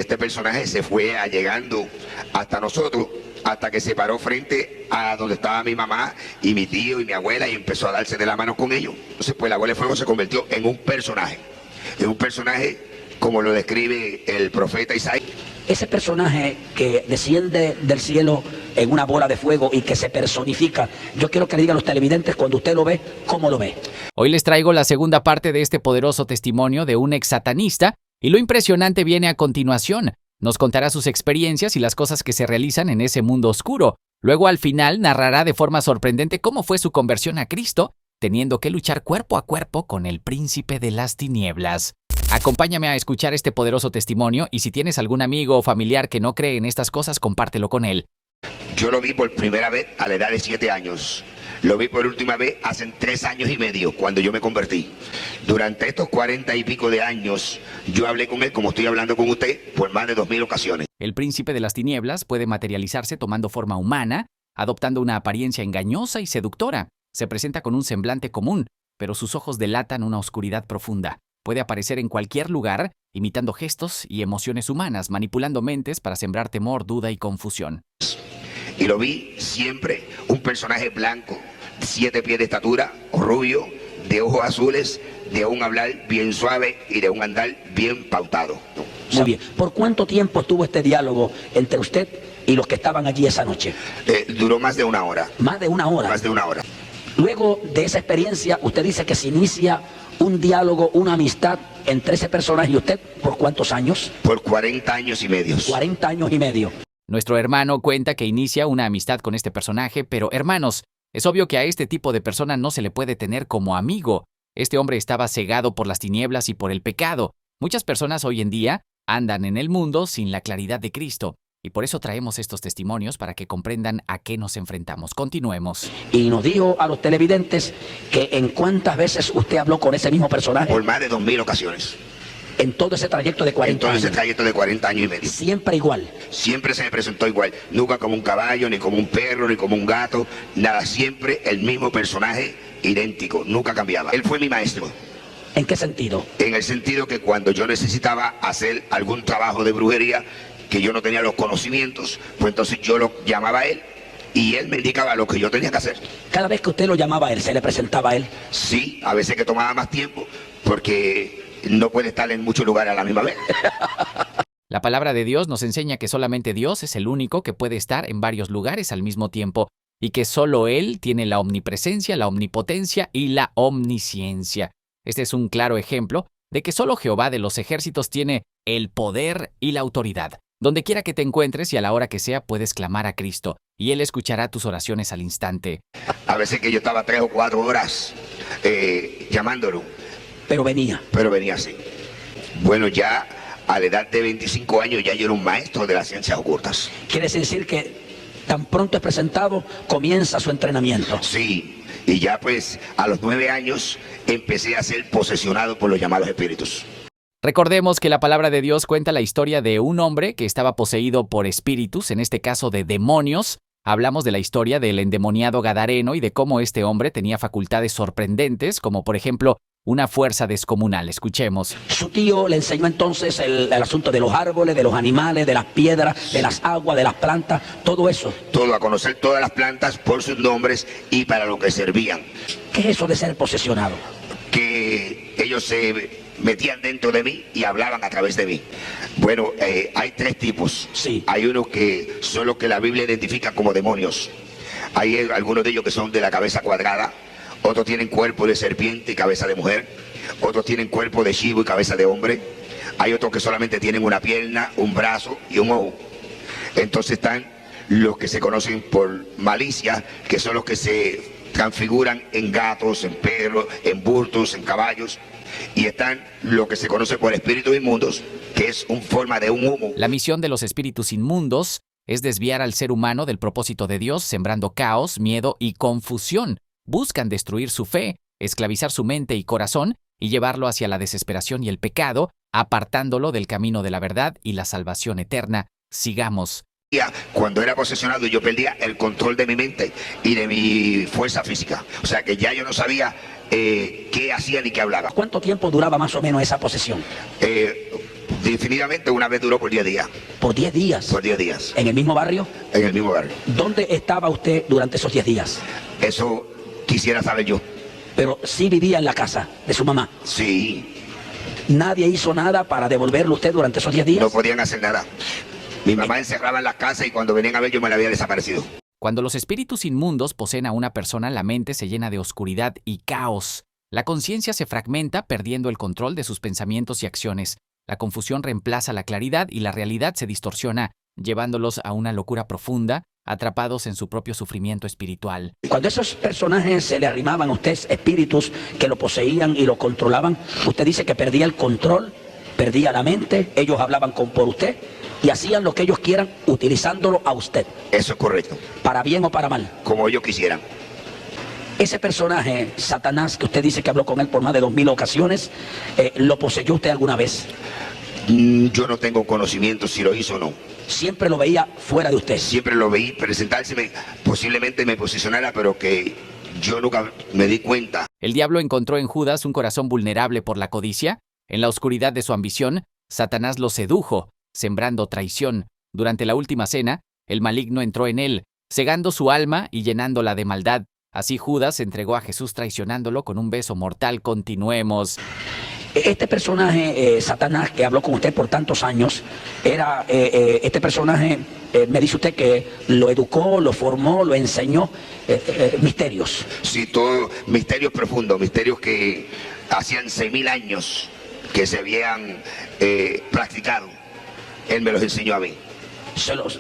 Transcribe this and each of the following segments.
Este personaje se fue allegando hasta nosotros, hasta que se paró frente a donde estaba mi mamá y mi tío y mi abuela y empezó a darse de la mano con ellos. Entonces pues la bola de fuego se convirtió en un personaje como lo describe el profeta Isaías. Ese personaje que desciende del cielo en una bola de fuego y que se personifica, yo quiero que le digan a los televidentes cuando usted lo ve, ¿cómo lo ve? Hoy les traigo la segunda parte de este poderoso testimonio de un ex satanista y lo impresionante viene a continuación. Nos contará sus experiencias y las cosas que se realizan en ese mundo oscuro. Luego al final narrará de forma sorprendente cómo fue su conversión a Cristo, teniendo que luchar cuerpo a cuerpo con el príncipe de las tinieblas. Acompáñame a escuchar este poderoso testimonio y si tienes algún amigo o familiar que no cree en estas cosas, compártelo con él. Yo lo vi por primera vez a la edad de 7 años. Lo vi por última vez hace 3 años y medio, cuando yo me convertí. Durante estos 40 y pico de años, yo hablé con él, como estoy hablando con usted, por más de 2000 ocasiones. El príncipe de las tinieblas puede materializarse tomando forma humana, adoptando una apariencia engañosa y seductora. Se presenta con un semblante común, pero sus ojos delatan una oscuridad profunda. Puede aparecer en cualquier lugar, imitando gestos y emociones humanas, manipulando mentes para sembrar temor, duda y confusión. Y lo vi siempre un personaje blanco, 7 pies de estatura, rubio, de ojos azules, de un hablar bien suave y de un andar bien pautado. Muy bien. ¿Por cuánto tiempo estuvo este diálogo entre usted y los que estaban allí esa noche? Duró más de 1 hora. ¿Más de 1 hora? Más de 1 hora. Luego de esa experiencia, usted dice que se inicia un diálogo, una amistad entre ese personaje y usted. ¿Por cuántos años? Por 40 años y medio. 40 años y medio. Nuestro hermano cuenta que inicia una amistad con este personaje, pero hermanos, es obvio que a este tipo de persona no se le puede tener como amigo. Este hombre estaba cegado por las tinieblas y por el pecado. Muchas personas hoy en día andan en el mundo sin la claridad de Cristo. Y por eso traemos estos testimonios para que comprendan a qué nos enfrentamos. Continuemos. Y nos dijo a los televidentes que en cuántas veces usted habló con ese mismo personaje. Por más de 2000 ocasiones. En todo ese trayecto de 40 años. En todo ese trayecto de 40 años y medio. Siempre igual. Siempre se me presentó igual. Nunca como un caballo, ni como un perro, ni como un gato. Nada, siempre el mismo personaje idéntico. Nunca cambiaba. Él fue mi maestro. ¿En qué sentido? En el sentido que cuando yo necesitaba hacer algún trabajo de brujería, que yo no tenía los conocimientos, pues entonces yo lo llamaba a él y él me indicaba lo que yo tenía que hacer. Cada vez que usted lo llamaba a él, ¿se le presentaba a él? Sí, a veces que tomaba más tiempo, porque no puede estar en muchos lugares a la misma vez. La palabra de Dios nos enseña que solamente Dios es el único que puede estar en varios lugares al mismo tiempo y que solo Él tiene la omnipresencia, la omnipotencia y la omnisciencia. Este es un claro ejemplo de que solo Jehová de los ejércitos tiene el poder y la autoridad. Donde quiera que te encuentres y a la hora que sea puedes clamar a Cristo y Él escuchará tus oraciones al instante. A veces que yo estaba 3 o 4 horas llamándolo. Pero venía así. Bueno, ya a la edad de 25 años ya yo era un maestro de las ciencias ocultas. Quiere decir que tan pronto es presentado, comienza su entrenamiento. Sí, y ya pues a los 9 años empecé a ser posesionado por los llamados espíritus. Recordemos que la palabra de Dios cuenta la historia de un hombre que estaba poseído por espíritus, en este caso de demonios. Hablamos de la historia del endemoniado Gadareno y de cómo este hombre tenía facultades sorprendentes, como por ejemplo una fuerza descomunal. Escuchemos. Su tío le enseñó entonces el asunto de los árboles, de los animales, de las piedras, de las aguas, de las plantas, todo eso. Todo, a conocer todas las plantas por sus nombres y para lo que servían. ¿Qué es eso de ser posesionado? Que ellos se metían dentro de mí y hablaban a través de mí. Bueno, hay 3 tipos. Sí. Hay unos que son los que la Biblia identifica como demonios. Hay algunos de ellos que son de la cabeza cuadrada, otros tienen cuerpo de serpiente y cabeza de mujer, otros tienen cuerpo de chivo y cabeza de hombre, hay otros que solamente tienen una pierna, un brazo y un ojo. Entonces están los que se conocen por malicia, que son los que se transfiguran en gatos, en perros, en bultos, en caballos. Y están lo que se conoce por espíritus inmundos, que es una forma de un humo. La misión de los espíritus inmundos es desviar al ser humano del propósito de Dios, sembrando caos, miedo y confusión. Buscan destruir su fe, esclavizar su mente y corazón y llevarlo hacia la desesperación y el pecado, apartándolo del camino de la verdad y la salvación eterna. Sigamos. Cuando era posesionado yo perdía el control de mi mente y de mi fuerza física. O sea que ya yo no sabía qué hacía ni qué hablaba. ¿Cuánto tiempo duraba más o menos esa posesión? Definitivamente una vez duró por 10 días. ¿Por 10 días? Por 10 días. ¿En el mismo barrio? En el mismo barrio. ¿Dónde estaba usted durante esos 10 días? Eso quisiera saber yo. Pero sí vivía en la casa de su mamá. Sí. ¿Nadie hizo nada para devolverlo usted durante esos 10 días? No podían hacer nada. Mi mamá encerraba en la casa y cuando venían a ver yo me la había desaparecido. Cuando los espíritus inmundos poseen a una persona, la mente se llena de oscuridad y caos. La conciencia se fragmenta, perdiendo el control de sus pensamientos y acciones. La confusión reemplaza la claridad y la realidad se distorsiona, llevándolos a una locura profunda, atrapados en su propio sufrimiento espiritual. Cuando esos personajes se le arrimaban a usted, espíritus que lo poseían y lo controlaban, usted dice que perdía el control, perdía la mente, ellos hablaban por usted y hacían lo que ellos quieran utilizándolo a usted. Eso es correcto. ¿Para bien o para mal? Como ellos quisieran. Ese personaje, Satanás, que usted dice que habló con él por más de 2000 ocasiones, ¿lo poseyó usted alguna vez? Yo no tengo conocimiento si lo hizo o no. Siempre lo veía fuera de usted. Siempre lo veí presentárseme, posiblemente me posicionara, pero que yo nunca me di cuenta. El diablo encontró en Judas un corazón vulnerable por la codicia. En la oscuridad de su ambición, Satanás lo sedujo, sembrando traición. Durante la última cena, el maligno entró en él, cegando su alma y llenándola de maldad. Así Judas entregó a Jesús traicionándolo con un beso mortal. Continuemos. Este personaje, Satanás, que habló con usted por tantos años, era este personaje, me dice usted que lo educó, lo formó, lo enseñó, misterios. Sí, todo, misterios profundos, misterios que hacían 6000 años que se habían practicado. Él me los enseñó a mí.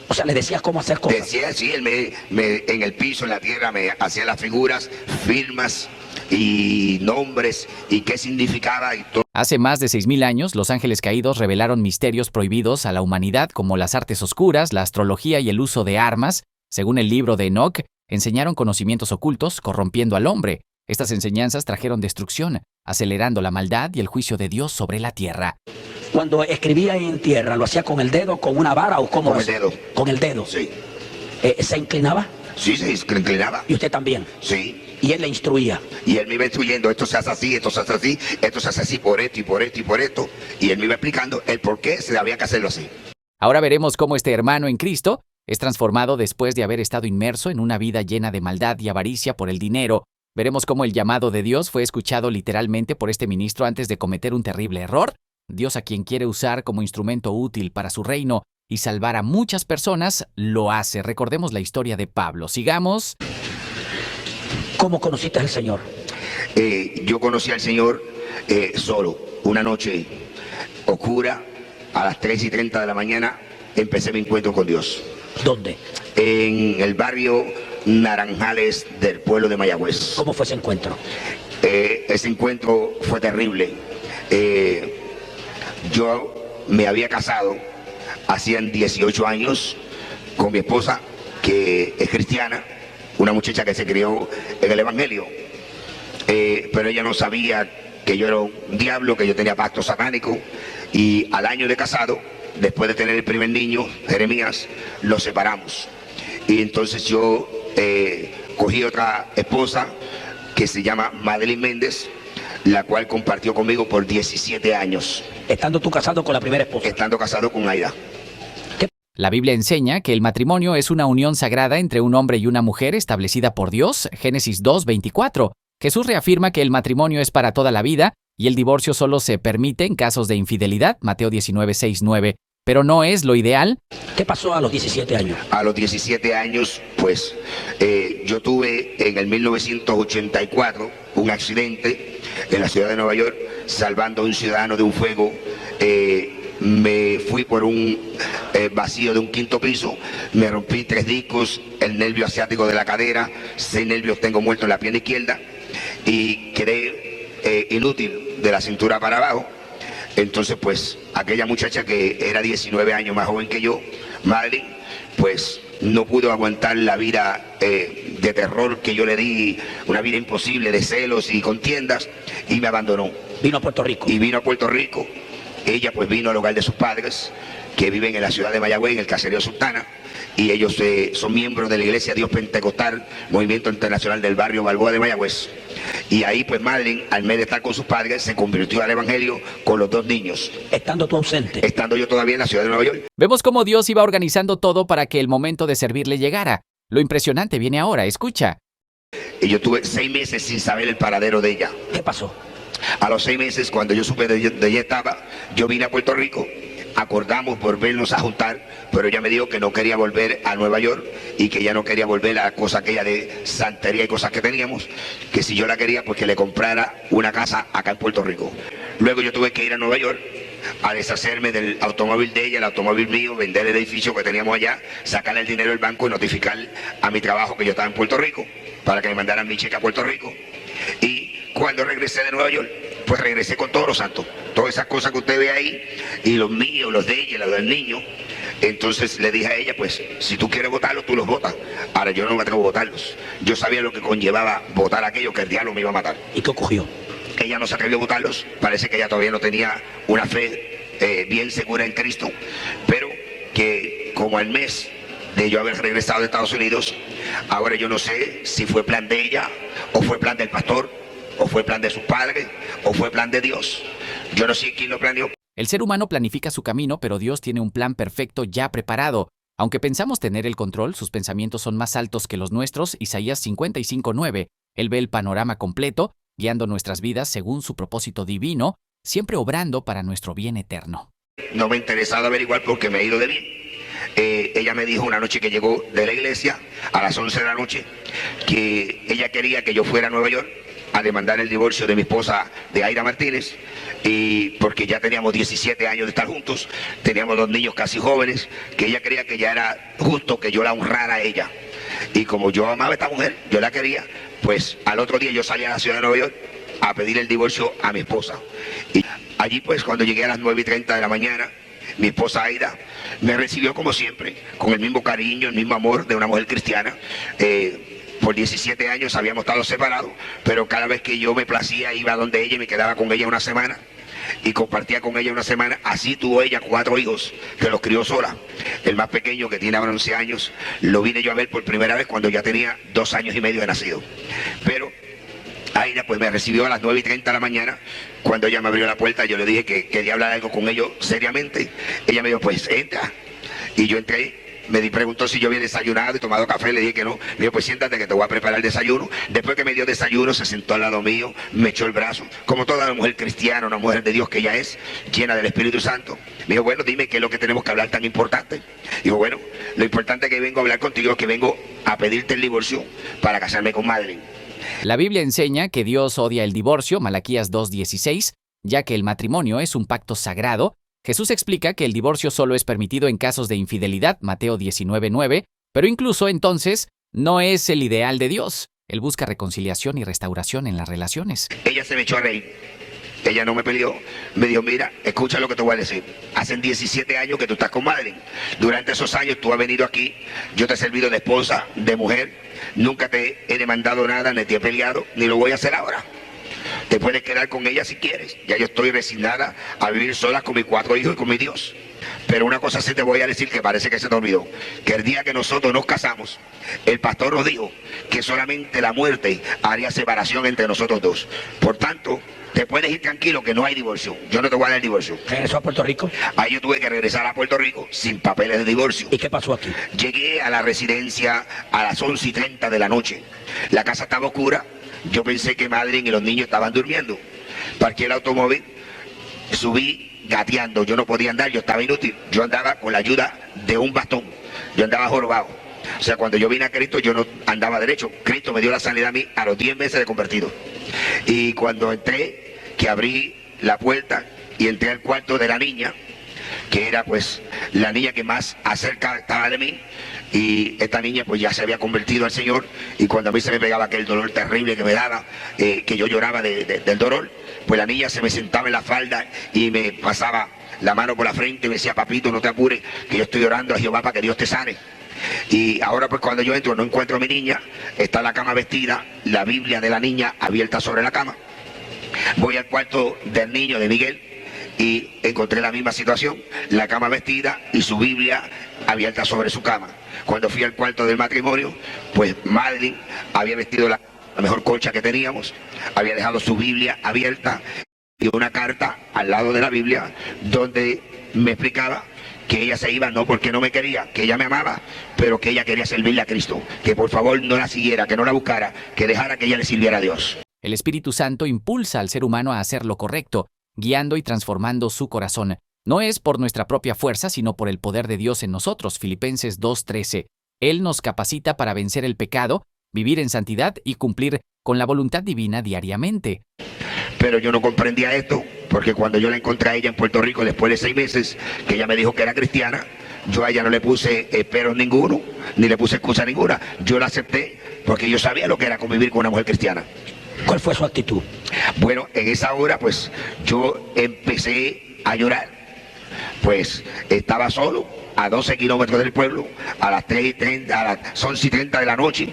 O sea, le decías cómo hacer cosas. Decía, sí, él en el piso, en la tierra, me hacía las figuras, firmas y nombres y qué significaba y todo. Hace más de 6000 años, los ángeles caídos revelaron misterios prohibidos a la humanidad, como las artes oscuras, la astrología y el uso de armas. Según el libro de Enoc, enseñaron conocimientos ocultos, corrompiendo al hombre. Estas enseñanzas trajeron destrucción, acelerando la maldad y el juicio de Dios sobre la tierra. Cuando escribía en tierra, ¿lo hacía con el dedo, con una vara o cómo? Con el dedo. Con el dedo. Sí. ¿Se inclinaba? Sí, se inclinaba. ¿Y usted también? Sí. Y él le instruía. Y él me iba instruyendo, esto se hace así, esto se hace así, esto se hace así por esto y por esto y por esto. Y él me iba explicando el por qué se había que hacerlo así. Ahora veremos cómo este hermano en Cristo es transformado después de haber estado inmerso en una vida llena de maldad y avaricia por el dinero. Veremos cómo el llamado de Dios fue escuchado literalmente por este ministro antes de cometer un terrible error. Dios, a quien quiere usar como instrumento útil para su reino y salvar a muchas personas, lo hace. Recordemos la historia de Pablo. Sigamos. ¿Cómo conociste al Señor? Yo conocí al Señor solo. Una noche oscura, a las 3:30 de la mañana, empecé mi encuentro con Dios. ¿Dónde? En el barrio Naranjales del pueblo de Mayagüez. ¿Cómo fue ese encuentro? Ese encuentro fue terrible. Yo me había casado hacían 18 años con mi esposa, que es cristiana, una muchacha que se crió en el Evangelio, pero ella no sabía que yo era un diablo, que yo tenía pacto satánico, y al año de casado, después de tener el primer niño, Jeremías, lo separamos. Y entonces yo cogí otra esposa que se llama Madeline Méndez, la cual compartió conmigo por 17 años. Estando tú casado con la primera esposa. Estando casado con Aida. La Biblia enseña que el matrimonio es una unión sagrada entre un hombre y una mujer establecida por Dios, Génesis 2:24. Jesús reafirma que el matrimonio es para toda la vida y el divorcio solo se permite en casos de infidelidad, Mateo 19:6-9. Pero no es lo ideal. ¿Qué pasó a los 17 años? A los 17 años, pues, yo tuve en el 1984 un accidente en la ciudad de Nueva York, salvando a un ciudadano de un fuego. Me fui por un vacío de un 5º piso, me rompí 3 discos, el nervio asiático de la cadera, 6 nervios tengo muertos en la pierna izquierda y quedé inútil de la cintura para abajo. Entonces, pues, aquella muchacha que era 19 años más joven que yo, Madeline, pues no pudo aguantar la vida de terror que yo le di, una vida imposible de celos y contiendas, y me abandonó. Vino a Puerto Rico. Y vino a Puerto Rico. Ella pues vino al hogar de sus padres, que viven en la ciudad de Mayagüez, en el caserío Sultana, y ellos son miembros de la Iglesia Dios Pentecostal, Movimiento Internacional del Barrio Balboa de Mayagüez. Y ahí pues Madeline, al mes de estar con sus padres, se convirtió al evangelio con los 2 niños. Estando tú ausente. Estando yo todavía en la ciudad de Nueva York. Vemos cómo Dios iba organizando todo para que el momento de servirle llegara. Lo impresionante viene ahora, escucha. Y yo tuve 6 meses sin saber el paradero de ella. ¿Qué pasó? A los 6 meses, cuando yo supe de ella estaba, yo vine a Puerto Rico, acordamos volvernos a juntar, pero ella me dijo que no quería volver a Nueva York y que ella no quería volver a la cosa aquella de santería y cosas que teníamos, que si yo la quería, pues que le comprara una casa acá en Puerto Rico. Luego yo tuve que ir a Nueva York a deshacerme del automóvil de ella, el automóvil mío, vender el edificio que teníamos allá, sacarle el dinero del banco y notificar a mi trabajo que yo estaba en Puerto Rico, para que me mandaran mi cheque a Puerto Rico. Y cuando regresé de Nueva York, pues regresé con todos los santos, todas esas cosas que usted ve ahí, y los míos, los de ella, los del niño. Entonces le dije a ella, pues, si tú quieres votarlos, tú los votas. Ahora yo no me atrevo a votarlos. Yo sabía lo que conllevaba votar aquello, que el diablo me iba a matar. ¿Y qué ocurrió? Ella no se atrevió a votarlos, parece que ella todavía no tenía una fe bien segura en Cristo, pero que como al mes de yo haber regresado de Estados Unidos, ahora yo no sé si fue plan de ella, o fue plan del pastor, o fue plan de sus padres, o fue plan de Dios. Yo no sé quién lo planeó. El ser humano planifica su camino, pero Dios tiene un plan perfecto ya preparado. Aunque pensamos tener el control, sus pensamientos son más altos que los nuestros. Isaías 55:9. Él ve el panorama completo, guiando nuestras vidas según su propósito divino, siempre obrando para nuestro bien eterno. No me ha interesado averiguar porque me ha ido de bien. Ella me dijo una noche que llegó de la iglesia a las 11 de la noche que ella quería que yo fuera a Nueva York a demandar el divorcio de mi esposa, de Aira Martínez, y porque ya teníamos 17 años de estar juntos, teníamos 2 niños casi jóvenes, que ella creía que ya era justo que yo la honrara a ella. Y como yo amaba a esta mujer, yo la quería, pues al otro día yo salí a la ciudad de Nueva York a pedir el divorcio a mi esposa. Y allí pues cuando llegué a las 9:30 de la mañana, mi esposa Aida me recibió como siempre, con el mismo cariño, el mismo amor de una mujer cristiana. Por 17 años habíamos estado separados, pero cada vez que yo me placía iba donde ella y me quedaba con ella una semana y compartía con ella una semana. Así tuvo ella 4 hijos que los crió sola. El más pequeño, que tiene ahora 11 años, lo vine yo a ver por primera vez cuando ya tenía 2 años y medio de nacido. Pero Aida pues me recibió a las 9:30 de la mañana. Cuando ella me abrió la puerta, yo le dije que quería hablar algo con ellos seriamente. Ella me dijo, pues entra. Y yo entré. Me preguntó si yo había desayunado y tomado café, le dije que no. Me dijo, pues siéntate que te voy a preparar el desayuno. Después que me dio desayuno, se sentó al lado mío, me echó el brazo, como toda mujer cristiana, una mujer de Dios que ella es, llena del Espíritu Santo. Me dijo, bueno, dime qué es lo que tenemos que hablar tan importante. Digo, bueno, lo importante que vengo a hablar contigo es que vengo a pedirte el divorcio para casarme con Madeline. La Biblia enseña que Dios odia el divorcio, Malaquías 2:16, ya que el matrimonio es un pacto sagrado. Jesús explica que el divorcio solo es permitido en casos de infidelidad, Mateo 19:9, pero incluso entonces no es el ideal de Dios. Él busca reconciliación y restauración en las relaciones. Ella se me echó a reír. Ella no me peleó. Me dijo, mira, escucha lo que te voy a decir. Hacen 17 años que tú estás con Madeline. Durante esos años tú has venido aquí. Yo te he servido de esposa, de mujer. Nunca te he demandado nada, ni te he peleado, ni lo voy a hacer ahora. Te puedes quedar con ella si quieres. Ya yo estoy resignada a vivir sola con mis 4 hijos y con mi Dios. Pero una cosa sí te voy a decir que parece que se te olvidó. Que el día que nosotros nos casamos, el pastor nos dijo que solamente la muerte haría separación entre nosotros dos. Por tanto, te puedes ir tranquilo que no hay divorcio. Yo no te voy a dar el divorcio. ¿Regresó a Puerto Rico? Ahí yo tuve que regresar a Puerto Rico sin papeles de divorcio. ¿Y qué pasó aquí? Llegué a la residencia a las 11:30 de la noche. La casa estaba oscura. Yo pensé que Madeline y los niños estaban durmiendo. Parqué el automóvil, subí gateando. Yo no podía andar, yo estaba inútil. Yo andaba con la ayuda de un bastón. Yo andaba jorobado. O sea, cuando yo vine a Cristo, yo no andaba derecho. Cristo me dio la sanidad a mí a los 10 meses de convertido. Y cuando entré, que abrí la puerta y entré al cuarto de la niña, que era pues la niña que más acerca estaba de mí, y esta niña pues ya se había convertido al Señor, y cuando a mí se me pegaba aquel dolor terrible que me daba, que yo lloraba del dolor, pues la niña se me sentaba en la falda y me pasaba la mano por la frente y me decía, papito, no te apures, que yo estoy orando a Jehová para que Dios te sane. Y ahora pues cuando yo entro no encuentro a mi niña, está la cama vestida, la Biblia de la niña abierta sobre la cama. Voy al cuarto del niño, de Miguel, y encontré la misma situación, la cama vestida y su Biblia abierta sobre su cama. Cuando fui al cuarto del matrimonio, pues Madeline había vestido la mejor colcha que teníamos, había dejado su Biblia abierta y una carta al lado de la Biblia donde me explicaba que ella se iba no porque no me quería, que ella me amaba, pero que ella quería servirle a Cristo, que por favor no la siguiera, que no la buscara, que dejara que ella le sirviera a Dios. El Espíritu Santo impulsa al ser humano a hacer lo correcto, guiando y transformando su corazón. No es por nuestra propia fuerza, sino por el poder de Dios en nosotros. Filipenses 2:13. Él nos capacita para vencer el pecado, vivir en santidad y cumplir con la voluntad divina diariamente. Pero yo no comprendía esto, porque cuando yo la encontré a ella en Puerto Rico, después de 6 meses, que ella me dijo que era cristiana, yo a ella no le puse peros ninguno, ni le puse excusa ninguna. Yo la acepté porque yo sabía lo que era convivir con una mujer cristiana. ¿Cuál fue su actitud? Bueno, en esa hora, pues, yo empecé a llorar. Pues, estaba solo, a 12 kilómetros del pueblo, a las 3:30, a las 11:30 de la noche,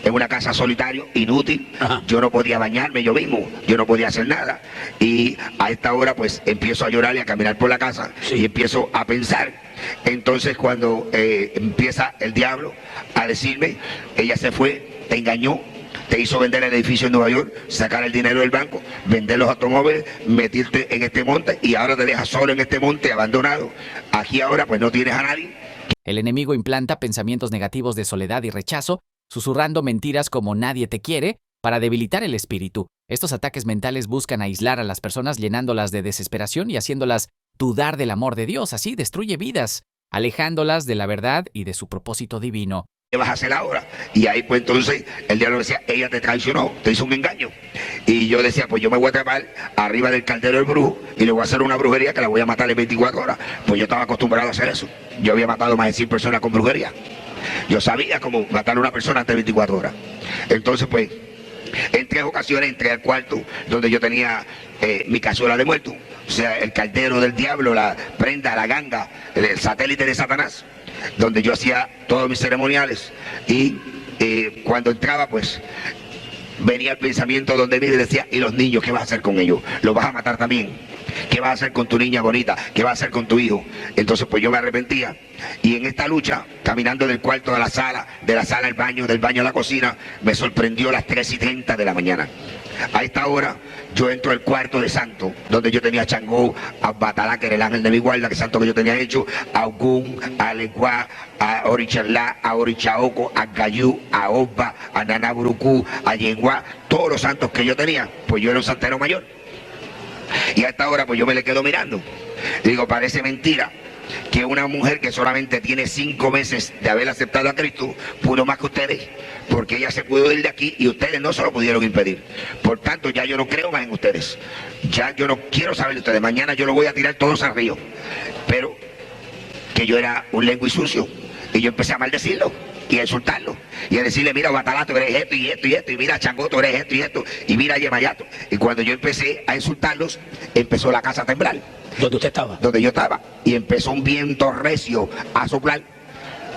en una casa solitario, inútil. Ajá. Yo no podía bañarme yo mismo, yo no podía hacer nada. Y a esta hora, pues, empiezo a llorar y a caminar por la casa, Sí. y empiezo a pensar. Entonces, cuando empieza el diablo a decirme, ella se fue, te engañó, te hizo vender el edificio en Nueva York, sacar el dinero del banco, vender los automóviles, metirte en este monte y ahora te dejas solo en este monte abandonado. Aquí ahora pues no tienes a nadie. El enemigo implanta pensamientos negativos de soledad y rechazo, susurrando mentiras como nadie te quiere, para debilitar el espíritu. Estos ataques mentales buscan aislar a las personas llenándolas de desesperación y haciéndolas dudar del amor de Dios. Así destruye vidas, alejándolas de la verdad y de su propósito divino. ¿Qué vas a hacer ahora? Y ahí pues entonces el diablo decía, ella te traicionó, te hizo un engaño. Y yo decía, pues yo me voy a trepar arriba del caldero del brujo y le voy a hacer una brujería que la voy a matar en 24 horas. Pues yo estaba acostumbrado a hacer eso. Yo había matado más de 100 personas con brujería. Yo sabía cómo matar a una persona antes de 24 horas. Entonces pues, en 3 ocasiones entré al cuarto donde yo tenía mi cazuela de muerto. O sea, el caldero del diablo, la prenda, la ganga, el satélite de Satanás, donde yo hacía todos mis ceremoniales. Y cuando entraba, pues, venía el pensamiento donde me decía, ¿y los niños qué vas a hacer con ellos? ¿Los vas a matar también? ¿Qué vas a hacer con tu niña bonita? ¿Qué vas a hacer con tu hijo? Entonces, pues yo me arrepentía. Y en esta lucha, caminando del cuarto a la sala, de la sala al baño, del baño a la cocina, me sorprendió las 3:30 de la mañana. A esta hora, yo entro al cuarto de santo, donde yo tenía a Changó, a Batalá, que era el ángel de mi guarda, que es santo que yo tenía hecho, a Ogún, a Leguá, a Orichalá, a Orichaoco, a Gayú, a Oba, a Nanaburucú, a Yenguá, todos los santos que yo tenía, pues yo era un santero mayor. Y a esta hora, pues yo me le quedo mirando. Y digo, parece mentira que una mujer que solamente tiene 5 meses de haber aceptado a Cristo, pudo más que ustedes, porque ella se pudo ir de aquí y ustedes no se lo pudieron impedir. Por tanto, ya yo no creo más en ustedes. Ya yo no quiero saber de ustedes. Mañana yo lo voy a tirar todos al río. Pero que yo era un lengua y sucio. Y yo empecé a maldecirlo y a insultarlo. Y a decirle, mira, Batalá, tú eres esto y esto y esto. Y mira, Changó, tú eres esto y esto. Y mira, Yemayato. Y cuando yo empecé a insultarlos, empezó la casa a temblar. ¿Dónde usted estaba? Donde yo estaba, y empezó un viento recio a soplar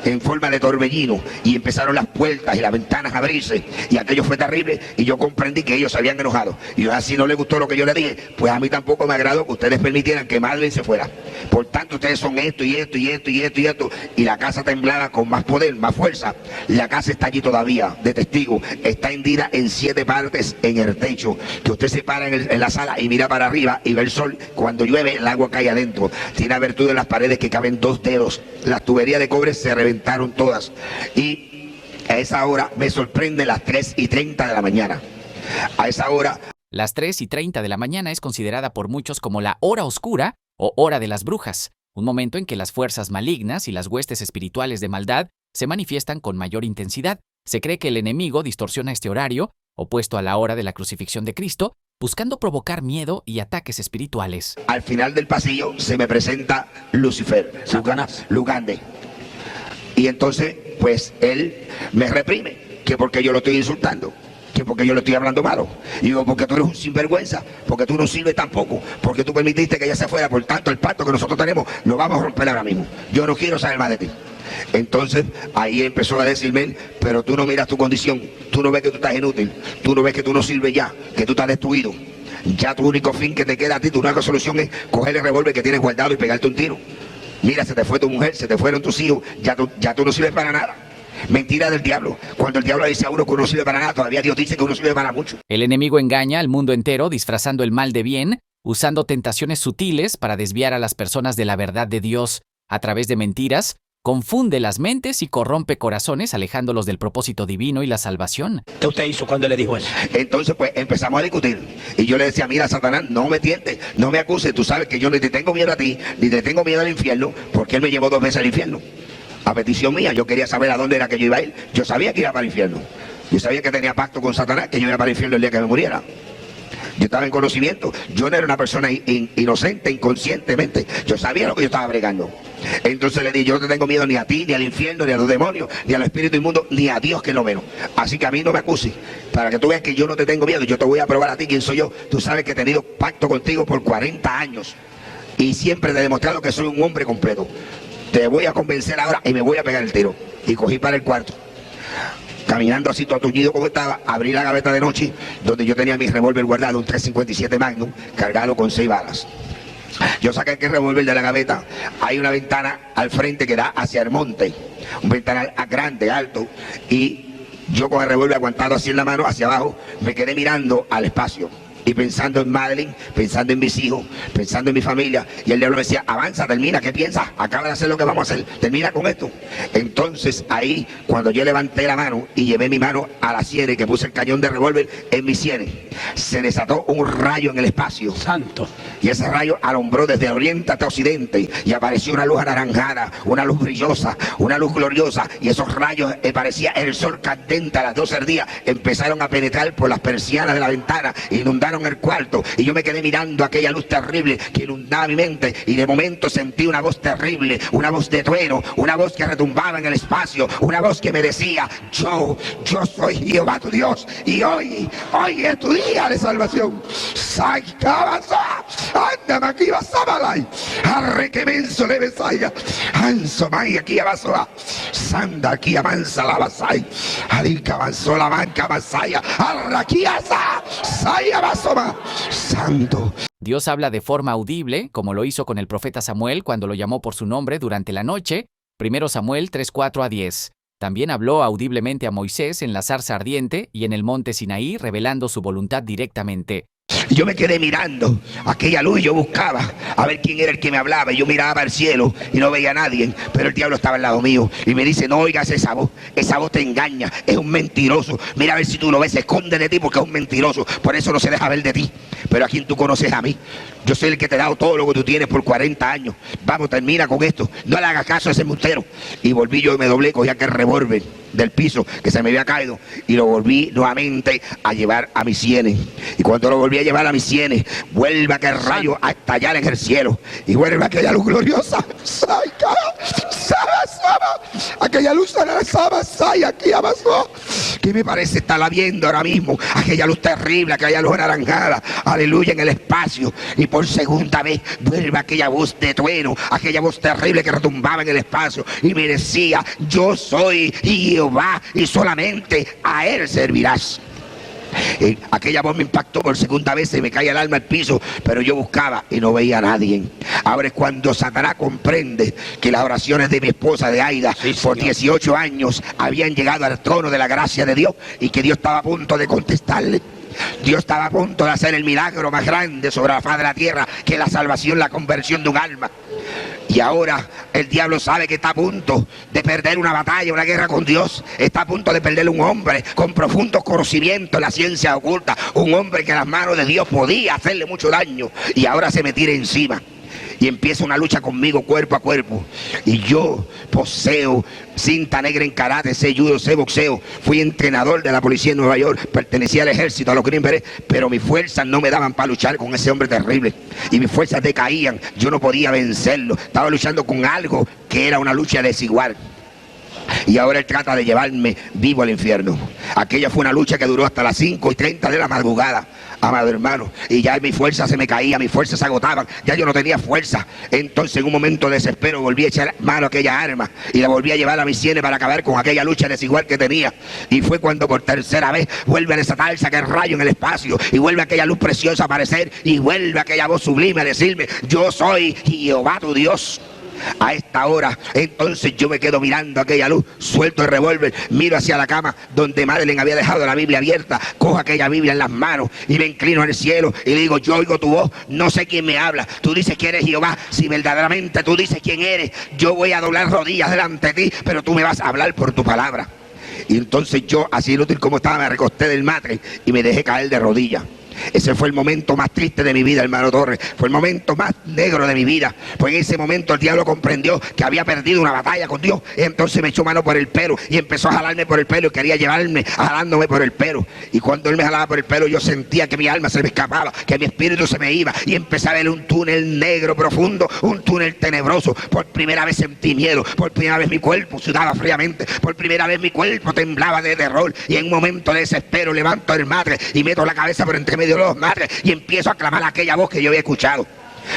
en forma de torbellino, y empezaron las puertas y las ventanas a abrirse, y aquello fue terrible, y yo comprendí que ellos se habían enojado, y así no les gustó lo que yo les dije, pues a mí tampoco me agradó que ustedes permitieran que Madeleine se fuera. Por tanto, ustedes son esto y esto y esto y esto y esto, y la casa temblaba con más poder, más fuerza. La casa está allí todavía, de testigo, está hendida en 7 partes en el techo, que usted se para en la sala y mira para arriba y ve el sol. Cuando llueve, el agua cae adentro. Tiene abertura en las paredes que caben 2 dedos. Las tuberías de cobre se reventaron todas. Y a esa hora me sorprende las 3:30 de la mañana. A esa hora... Las 3:30 de la mañana es considerada por muchos como la hora oscura o hora de las brujas, un momento en que las fuerzas malignas y las huestes espirituales de maldad se manifiestan con mayor intensidad. Se cree que el enemigo distorsiona este horario, opuesto a la hora de la crucifixión de Cristo, buscando provocar miedo y ataques espirituales. Al final del pasillo se me presenta Lucifer, Satanás. Lugande. Y entonces, pues, él me reprime, que porque yo lo estoy insultando, que porque yo le estoy hablando malo. Y digo, porque tú eres un sinvergüenza, porque tú no sirves tampoco, porque tú permitiste que ella se fuera. Por tanto, el pacto que nosotros tenemos lo vamos a romper ahora mismo. Yo no quiero saber más de ti. Entonces, ahí empezó a decirme, pero tú no miras tu condición, tú no ves que tú estás inútil, tú no ves que tú no sirves ya, que tú estás destruido. Ya tu único fin que te queda a ti, tu única solución es coger el revólver que tienes guardado y pegarte un tiro. Mira, se te fue tu mujer, se te fueron tus hijos, ya tú no sirves para nada. Mentira del diablo. Cuando el diablo dice a uno que uno sirve para nada, todavía Dios dice que uno sirve para mucho. El enemigo engaña al mundo entero disfrazando el mal de bien, usando tentaciones sutiles para desviar a las personas de la verdad de Dios a través de mentiras, confunde las mentes y corrompe corazones, alejándolos del propósito divino y la salvación. ¿Qué usted hizo cuando le dijo eso? Entonces pues empezamos a discutir y yo le decía, mira Satanás, no me tientes, no me acuses, tú sabes que yo ni te tengo miedo a ti, ni te tengo miedo al infierno, porque él me llevó 2 veces al infierno. A petición mía, yo quería saber a dónde era que yo iba a ir. Yo sabía que iba para el infierno. Yo sabía que tenía pacto con Satanás, que yo iba para el infierno el día que me muriera. Yo estaba en conocimiento. Yo no era una persona inocente, inconscientemente. Yo sabía lo que yo estaba bregando. Entonces le dije, yo no te tengo miedo ni a ti, ni al infierno, ni a los demonios, ni al espíritu inmundo, ni a Dios que es lo menos. Así que a mí no me acuses. Para que tú veas que yo no te tengo miedo, yo te voy a probar a ti quién soy yo. Tú sabes que he tenido pacto contigo por 40 años. Y siempre te he demostrado que soy un hombre completo. Te voy a convencer ahora y me voy a pegar el tiro. Y cogí para el cuarto. Caminando así todo tuñido como estaba, abrí la gaveta de noche, donde yo tenía mi revólver guardado, un 357 Magnum, cargado con 6 balas. Yo saqué aquel revólver de la gaveta. Hay una ventana al frente que da hacia el monte. Un ventanal grande, alto. Y yo con el revólver aguantado así en la mano, hacia abajo, me quedé mirando al espacio. Y pensando en Madeline, pensando en mis hijos, pensando en mi familia. Y el diablo me decía, avanza, termina, ¿qué piensas? Acaba de hacer lo que vamos a hacer, termina con esto. Entonces ahí, cuando yo levanté la mano y llevé mi mano a la sien, que puse el cañón de revólver en mis sienes, se desató un rayo en el espacio. Santo. Y ese rayo alumbró desde oriente hasta occidente y apareció una luz anaranjada, una luz brillosa, una luz gloriosa. Y esos rayos, parecía el sol candente a las 12 del día, empezaron a penetrar por las persianas de la ventana, inundaron el cuarto, y yo me quedé mirando aquella luz terrible que inundaba mi mente, y de momento sentí una voz terrible, una voz de trueno, una voz que retumbaba en el espacio, una voz que me decía, yo soy Jehová tu Dios, y hoy es tu día de salvación. Anda aquí vas a balay, arre que menso le besaya, anso mai aquí abajo, sanda aquí avanza la basay, alica avanzó la banca basaya, arra aquí asa, saya basoma, santo. Dios habla de forma audible, como lo hizo con el profeta Samuel cuando lo llamó por su nombre durante la noche, 1 Samuel 3:4-10. También habló audiblemente a Moisés en la zarza ardiente y en el monte Sinaí, revelando su voluntad directamente. Yo me quedé mirando aquella luz y yo buscaba a ver quién era el que me hablaba. Y yo miraba al cielo y no veía a nadie, pero el diablo estaba al lado mío y me dice, no oigas esa voz te engaña, es un mentiroso. Mira a ver si tú lo ves, se esconde de ti porque es un mentiroso, por eso no se deja ver de ti. Pero a quien tú conoces, a mí. Yo soy el que te he dado todo lo que tú tienes por 40 años. Vamos, termina con esto, no le hagas caso a ese embustero. Y volví yo y me doblé, cogí aquel revólver del piso que se me había caído y lo volví nuevamente a llevar a mis sienes. Y cuando lo volví a llevar a mis sienes, vuelve aquel rayo a estallar en el cielo y vuelve aquella luz gloriosa. Aquella luz aquí abajo, que me parece estarla viendo ahora mismo, aquella luz terrible, aquella luz anaranjada, aleluya, en el espacio. Y por segunda vez vuelve aquella voz de trueno, aquella voz terrible que retumbaba en el espacio y me decía, yo soy Jehová y solamente a él servirás. Aquella voz me impactó por segunda vez, se me caía el alma al piso, pero yo buscaba y no veía a nadie. Ahora es cuando Satanás comprende que las oraciones de mi esposa de Aida, por 18 años, habían llegado al trono de la gracia de Dios y que Dios estaba a punto de contestarle. Dios estaba a punto de hacer el milagro más grande sobre la faz de la tierra, que es la salvación, la conversión de un alma. Y ahora el diablo sabe que está a punto de perder una batalla, una guerra con Dios. Está a punto de perder un hombre con profundos conocimientos en la ciencia oculta. Un hombre que en las manos de Dios podía hacerle mucho daño. Y ahora se me tira encima. Y empieza una lucha conmigo cuerpo a cuerpo. Y yo poseo cinta negra en karate, sé judo, sé boxeo. Fui entrenador de la policía en Nueva York. Pertenecía al ejército, a los Green Berets. Pero mis fuerzas no me daban para luchar con ese hombre terrible. Y mis fuerzas decaían. Yo no podía vencerlo. Estaba luchando con algo que era una lucha desigual. Y ahora él trata de llevarme vivo al infierno. Aquella fue una lucha que duró hasta las 5:30 de la madrugada, amado hermano. Y ya mi fuerza se me caía, mis fuerzas se agotaban. Ya yo no tenía fuerza. Entonces en un momento de desespero volví a echar mano a aquella arma y la volví a llevar a mis sienes para acabar con aquella lucha desigual que tenía. Y fue cuando por tercera vez vuelve a desatarse aquel rayo en el espacio y vuelve aquella luz preciosa a aparecer y vuelve aquella voz sublime a decirme, yo soy Jehová tu Dios. A esta hora, entonces yo me quedo mirando aquella luz, suelto el revólver, miro hacia la cama donde Madeleine había dejado la Biblia abierta, cojo aquella Biblia en las manos y me inclino al cielo y le digo: yo oigo tu voz, no sé quién me habla, tú dices que eres Jehová, si verdaderamente tú dices quién eres, yo voy a doblar rodillas delante de ti, pero tú me vas a hablar por tu palabra. Y entonces yo, así inútil como estaba, me recosté del matre y me dejé caer de rodillas. Ese fue el momento más triste de mi vida, hermano Torres. Fue el momento más negro de mi vida. Pues en ese momento el diablo comprendió que había perdido una batalla con Dios. Y entonces me echó mano por el pelo y empezó a jalarme por el pelo y quería llevarme jalándome por el pelo. Y cuando él me jalaba por el pelo, yo sentía que mi alma se me escapaba, que mi espíritu se me iba. Y empecé a ver un túnel negro profundo, un túnel tenebroso. Por primera vez sentí miedo. Por primera vez mi cuerpo sudaba fríamente. Por primera vez mi cuerpo temblaba de terror. Y en un momento de desespero levanto el matre y meto la cabeza por entre medio de los matres y empiezo a clamar aquella voz que yo había escuchado.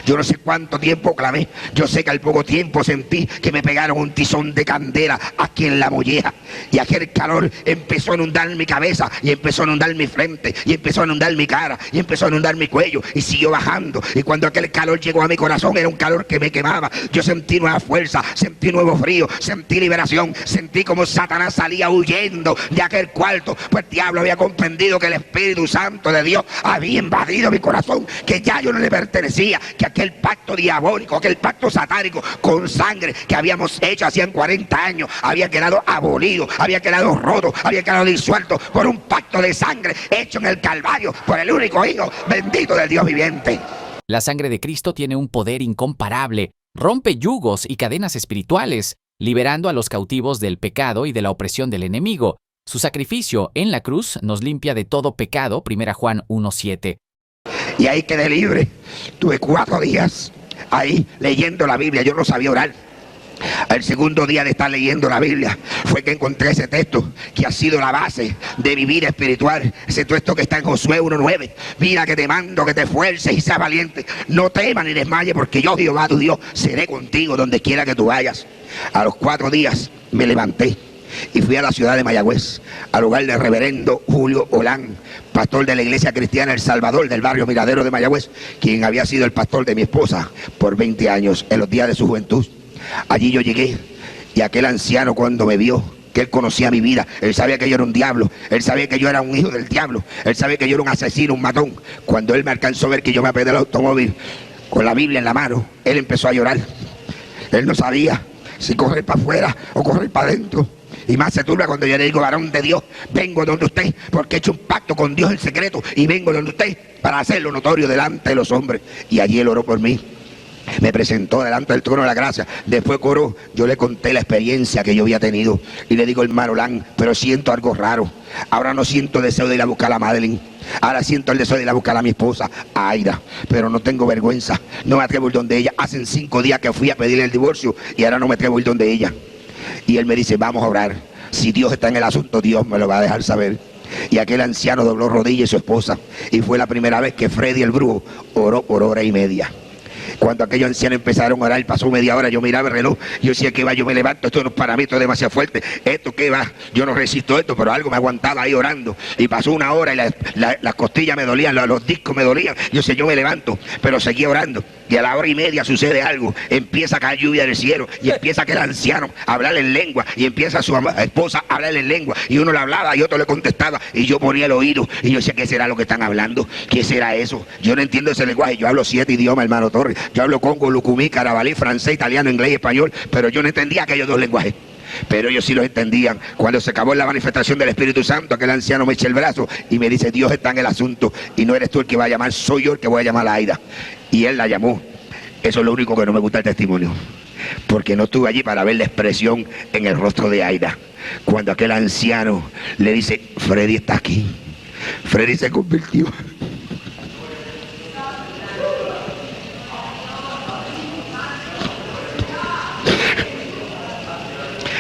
Yo no sé cuánto tiempo clamé. Yo sé que al poco tiempo sentí que me pegaron un tizón de candela aquí en la molleja. Y aquel calor empezó a inundar mi cabeza, y empezó a inundar mi frente, y empezó a inundar mi cara, y empezó a inundar mi cuello, y siguió bajando. Y cuando aquel calor llegó a mi corazón, era un calor que me quemaba. Yo sentí nueva fuerza, sentí nuevo frío, sentí liberación, sentí como Satanás salía huyendo de aquel cuarto. Pues el diablo había comprendido que el Espíritu Santo de Dios había invadido mi corazón, que ya yo no le pertenecía, que aquel pacto diabólico, aquel pacto satánico con sangre que habíamos hecho hacían 40 años, había quedado abolido, había quedado roto, había quedado disuelto por un pacto de sangre hecho en el Calvario por el único Hijo bendito del Dios viviente. La sangre de Cristo tiene un poder incomparable, rompe yugos y cadenas espirituales, liberando a los cautivos del pecado y de la opresión del enemigo. Su sacrificio en la cruz nos limpia de todo pecado, 1 Juan 1:7. Y ahí quedé libre. Tuve 4 días ahí leyendo la Biblia. Yo no sabía orar. El segundo día de estar leyendo la Biblia fue que encontré ese texto que ha sido la base de mi vida espiritual. Ese texto que está en Josué 1:9. Mira que te mando que te esfuerces y seas valiente. No temas ni desmayes, porque yo, Jehová tu Dios, seré contigo donde quiera que tú vayas. A los 4 días me levanté y fui a la ciudad de Mayagüez, al hogar del reverendo Julio Olán, pastor de la iglesia cristiana El Salvador del barrio Miradero de Mayagüez, quien había sido el pastor de mi esposa por 20 años en los días de su juventud. Allí yo llegué y aquel anciano, cuando me vio, que él conocía mi vida, él sabía que yo era un diablo, él sabía que yo era un hijo del diablo, él sabía que yo era un asesino, un matón. Cuando él me alcanzó a ver que yo me apeé del automóvil con la Biblia en la mano, él empezó a llorar. Él no sabía si correr para afuera o correr para adentro. Y más se turba cuando yo le digo: varón de Dios, vengo donde usted, porque he hecho un pacto con Dios en secreto, y vengo donde usted para hacerlo notorio delante de los hombres. Y allí él oró por mí, me presentó delante del trono de la gracia. Después oró, yo le conté la experiencia que yo había tenido, y le digo: hermano Lan, pero siento algo raro. Ahora no siento deseo de ir a buscar a Madeleine, ahora siento el deseo de ir a buscar a mi esposa, a Aida, pero no tengo vergüenza, no me atrevo a ir donde ella. Hacen 5 días que fui a pedirle el divorcio y ahora no me atrevo a ir donde ella. Y él me dice: vamos a orar. Si Dios está en el asunto, Dios me lo va a dejar saber. Y aquel anciano dobló rodillas y su esposa. Y fue la primera vez que Freddy el brujo oró por 1 hora y media. Cuando aquellos ancianos empezaron a orar, pasó media hora, yo miraba el reloj, yo decía: ¿qué va? Yo me levanto, esto no es para mí, esto es demasiado fuerte, esto qué va, yo no resisto esto, pero algo me aguantaba ahí orando. Y pasó 1 hora y las costillas me dolían, los discos me dolían. Yo decía: yo me levanto, pero seguía orando. Y a la 1 hora y media sucede algo, empieza a caer lluvia del cielo, y empieza aquel anciano a hablar en lengua, y empieza su esposa a hablar en lengua, y uno le hablaba y otro le contestaba, y yo ponía el oído, y yo decía: ¿qué será lo que están hablando? ¿Qué será eso? Yo no entiendo ese lenguaje. Yo hablo 7 idiomas, hermano Torres. Yo hablo congo, lucumí, carabalí, francés, italiano, inglés y español, pero yo no entendía aquellos 2 lenguajes. Pero ellos sí los entendían. Cuando se acabó la manifestación del Espíritu Santo, aquel anciano me echa el brazo y me dice: Dios está en el asunto, y no eres tú el que va a llamar, soy yo el que voy a llamar a Aida. Y él la llamó. Eso es lo único que no me gusta del testimonio, porque no estuve allí para ver la expresión en el rostro de Aida. Cuando aquel anciano le dice: Freddy está aquí, Freddy se convirtió.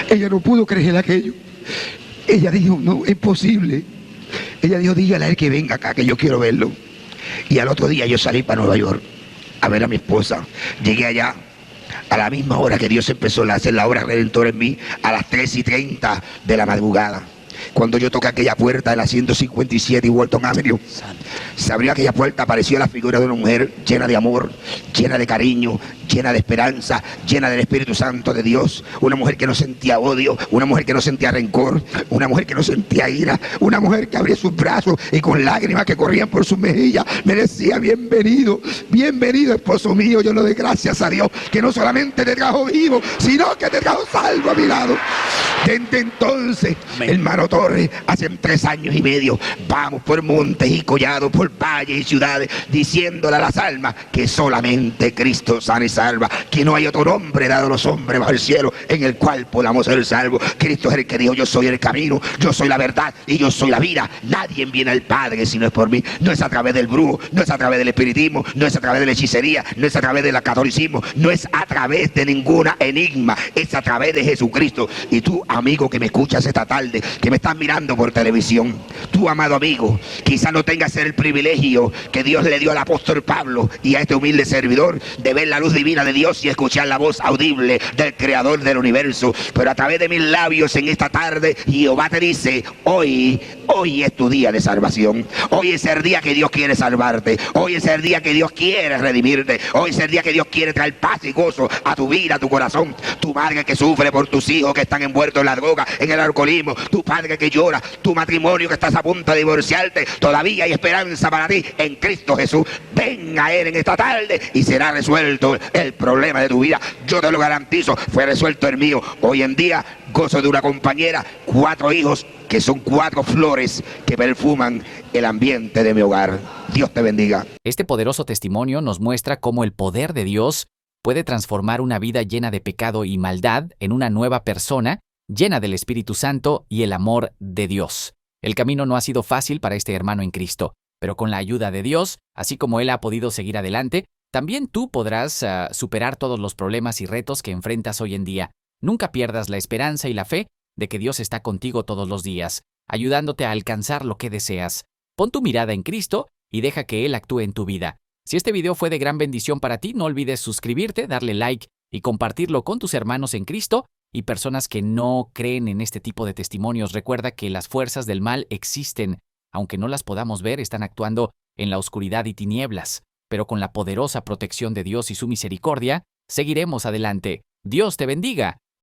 Ella no pudo creer aquello. Ella dijo: no, es posible. Ella dijo: dígale a él que venga acá, que yo quiero verlo. Y al otro día yo salí para Nueva York a ver a mi esposa. Llegué allá a la misma hora que Dios empezó a hacer la obra redentora en mí, a las 3:30 de la madrugada. Cuando yo toqué aquella puerta de la 157 y Walton Avenue, se abrió aquella puerta, apareció la figura de una mujer llena de amor, llena de cariño, llena de esperanza, llena del Espíritu Santo de Dios. Una mujer que no sentía odio, una mujer que no sentía rencor, una mujer que no sentía ira, una mujer que abría sus brazos y con lágrimas que corrían por sus mejillas me decía: bienvenido, bienvenido, esposo mío. Yo le doy gracias a Dios que no solamente te trajo vivo, sino que te trajo salvo a mi lado. Desde entonces, hermano Torres, hace 3 años y medio, vamos por montes y collados, por valles y ciudades, diciéndole a las almas que solamente Cristo sana y salva, que no hay otro nombre dado a los hombres bajo el cielo en el cual podamos ser salvos. Cristo es el que dijo: yo soy el camino, yo soy la verdad y yo soy la vida. Nadie viene al Padre si no es por mí. No es a través del brujo, no es a través del espiritismo, no es a través de la hechicería, no es a través del catolicismo, no es a través de ninguna enigma, es a través de Jesucristo. Y tú, amigo que me escuchas esta tarde, que me estás mirando por televisión, tú, amado amigo, quizás no tengas el privilegio que Dios le dio al apóstol Pablo y a este humilde servidor de ver la luz divina de Dios y escuchar la voz audible del Creador del universo, pero a través de mis labios en esta tarde Jehová te dice: hoy es tu día de salvación. Hoy es el día que Dios quiere salvarte. Hoy es el día que Dios quiere redimirte. Hoy es el día que Dios quiere traer paz y gozo a tu vida, a tu corazón. Tu madre que sufre por tus hijos que están envueltos en la droga, en el alcoholismo. Tu padre que llora. Tu matrimonio que estás a punto de divorciarte. Todavía hay esperanza para ti en Cristo Jesús. Ven a Él en esta tarde y será resuelto el problema de tu vida. Yo te lo garantizo, fue resuelto el mío. Hoy en día gozo de una compañera, 4 hijos que son 4 flores que perfuman el ambiente de mi hogar. Dios te bendiga. Este poderoso testimonio nos muestra cómo el poder de Dios puede transformar una vida llena de pecado y maldad en una nueva persona, llena del Espíritu Santo y el amor de Dios. El camino no ha sido fácil para este hermano en Cristo, pero con la ayuda de Dios, así como él ha podido seguir adelante, también tú podrás superar todos los problemas y retos que enfrentas hoy en día. Nunca pierdas la esperanza y la fe de que Dios está contigo todos los días, ayudándote a alcanzar lo que deseas. Pon tu mirada en Cristo y deja que Él actúe en tu vida. Si este video fue de gran bendición para ti, no olvides suscribirte, darle like y compartirlo con tus hermanos en Cristo y personas que no creen en este tipo de testimonios. Recuerda que las fuerzas del mal existen. Aunque no las podamos ver, están actuando en la oscuridad y tinieblas. Pero con la poderosa protección de Dios y su misericordia, seguiremos adelante. Dios te bendiga.